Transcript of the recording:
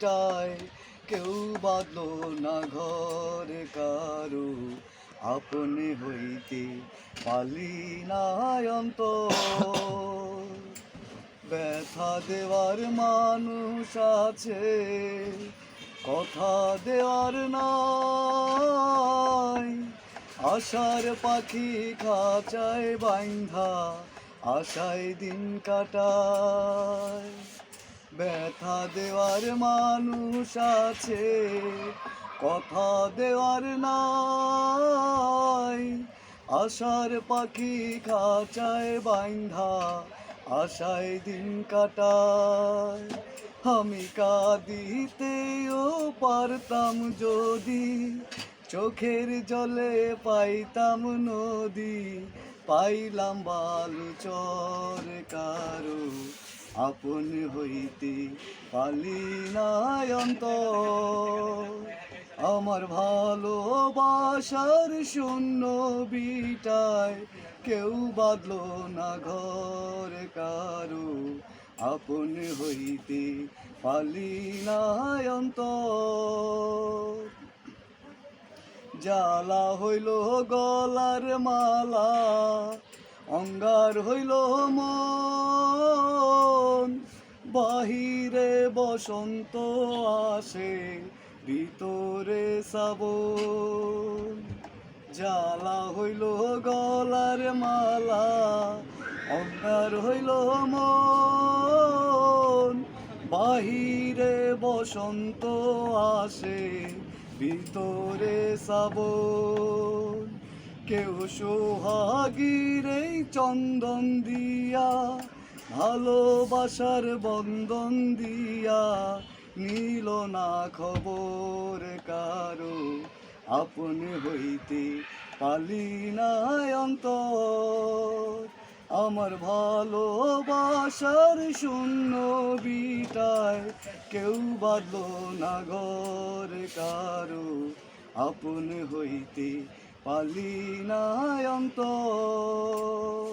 বিটায় কেউ বাঁধলো না ঘর কারো, আপনে হইতে পালি না অন্তর। ব্যথা দেওয়ার মানুষ আছে, কথা দেওয়ার নাই। আশার পাখি খাঁচায় বাইন্ধা আশায় দিন কাটায়। ব্যথা দেওয়ার মানুষ আছে, কথা দেওয়ার নাই। আশার পাখি খাঁচায় বাইন্ধা আশায় দিন কাটায়। আমি কাঁদিতেও পারতাম যদি, চোখের জলে পাইতাম নদী। পাইলাম বালুচর কারো, আপন হইতে পালি না অন্তর। আমার ভালোবাসার শূন্য বিটায় কেউ বাঁধলো না ঘর কারো, আপন হইতে পালি না অন্তর। জ্বালা হইল গলার মালা, অঙ্গার হইল মন। বাহিরে বসন্ত আসে, ভিতরে শ্রাবণ। জ্বালা হইল গলার মালা, অঙ্গার হইল মন। বাহিরে বসন্ত আসে, ভিতরে শ্রাবণ। কেউ সোহাগীর এই চন্দন দিয়া, ভালোবাসার বন্ধন দিয়া, নিল না খবর কারো, আপন হইতে পালি না অন্তর। আমার ভালোবাসার শূন্য বিটায় কেউ বাঁধলো না ঘর কারো, আপন হইতে পালি না অন্তর।